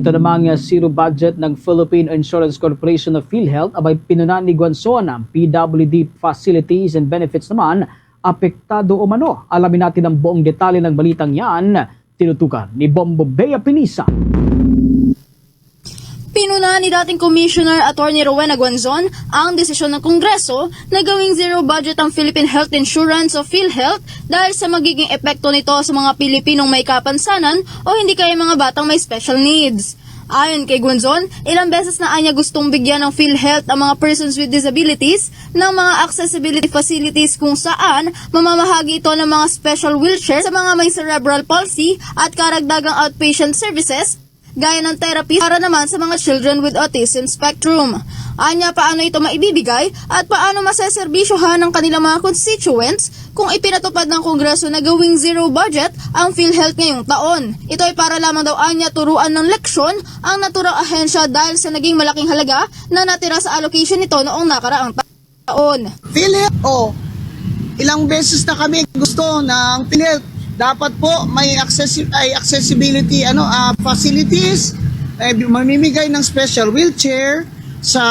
Ito namang zero budget ng Philippine Insurance Corporation of PhilHealth abay pinunan ni Guanzon ang PWD facilities and benefits naman apektado o mano. Alamin natin ang buong detalye ng balitang yan, tinutukan ni Bombo Bea Pinisa. Pinuna ni dating Commissioner Attorney Rowena Guanzon ang desisyon ng Kongreso na gawing zero budget ang Philippine Health Insurance o PhilHealth dahil sa magiging epekto nito sa mga Pilipinong may kapansanan o hindi kaya mga batang may special needs. Ayon kay Guanzon, ilang beses na anya gustong bigyan ng PhilHealth ang mga persons with disabilities ng mga accessibility facilities kung saan mamamahagi ito ng mga special wheelchair sa mga may cerebral palsy at karagdagang outpatient services gaya ng therapy para naman sa mga children with autism spectrum. Anya, paano ito maibibigay at paano maseserbisyohan ng kanilang mga constituents kung ipinatupad ng Kongreso na gawing zero budget ang PhilHealth ngayong taon. Ito ay para lamang daw anya turuan ng leksyon ang naturang ahensya dahil sa naging malaking halaga na natira sa allocation nito noong nakaraang taon. PhilHealth, ilang beses na kami gusto ng PhilHealth. Dapat po may accessibility facilities, mamimigay ng special wheelchair sa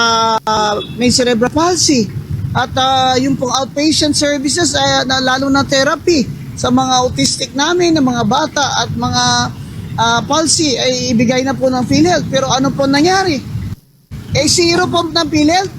may cerebral palsy at yung pong outpatient services lalo na therapy sa mga autistic namin, ng mga bata at mga palsy ay ibigay na po ng PhilHealth. Pero ano po nangyari? Zero po ng PhilHealth.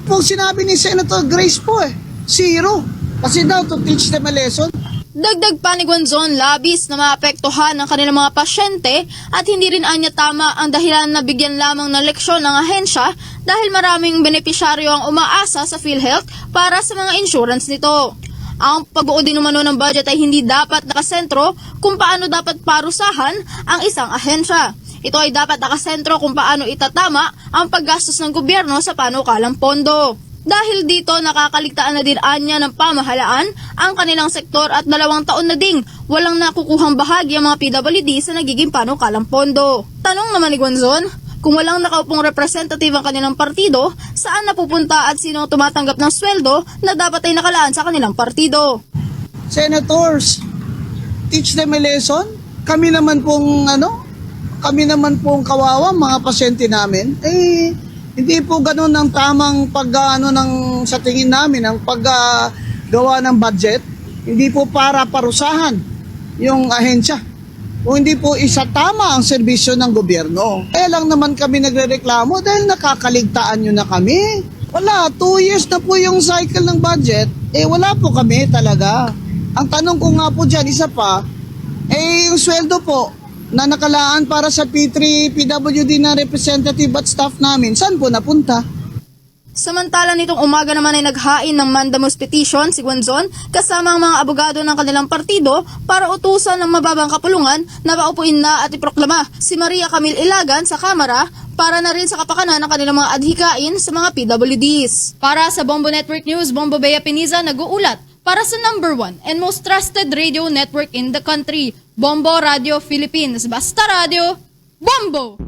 Po sinabi ni Senator Grace po zero. Kasi daw to teach them a lesson. Dagdag pa ni Guanzon, labis na maapektuhan ng kanilang mga pasyente at hindi rin anya tama ang dahilan na bigyan lamang ng leksyon ng ahensya dahil maraming benepisyaryo ang umaasa sa PhilHealth para sa mga insurance nito. Ang pag-uod din umano ng budget ay hindi dapat nakasentro kung paano dapat parusahan ang isang ahensya. Ito ay dapat nakasentro kung paano itatama ang paggastos ng gobyerno sa panukalang pondo. Dahil dito nakakaligtaan na din anya ng pamahalaan ang kanilang sektor at 2 taon na ding walang nakukuhang bahagi ang mga PWD sa nagiging panukalang pondo. Tanong naman ni Guanzon, kung walang nakaupong representative ang kanilang partido, saan napupunta at sino tumatanggap ng sweldo na dapat ay nakalaan sa kanilang partido? Senators, teach them a lesson. Kami naman pong kawawa mga pasyente namin. Hindi po ganoon ang tamang sa tingin namin ang paggawa ng budget. Hindi po para parusahan yung ahensya. O hindi po isa tama ang serbisyo ng gobyerno. Kaya lang naman kami nagrereklamo dahil nakakaligtaan nyo na kami. Wala, 2 years na po yung cycle ng budget. Wala po kami talaga. Ang tanong ko nga po dyan, isa pa, yung sweldo po, na nakalaan para sa P3 PWD na representative at staff namin, saan po napunta? Samantala nitong umaga naman ay naghain ng mandamus petition si Guanzon kasama ang mga abogado ng kanilang partido para utusan ng mababang kapulungan na paupuin na at iproklama si Maria Camille Ilagan sa Kamara para na rin sa kapakanan ng kanilang mga adhikain sa mga PWDs. Para sa Bombo Network News, Bombo Bea Pinisa nag-uulat para sa #1 and most trusted radio network in the country, Bombo Radio Philippines. Basta Radio, Bombo!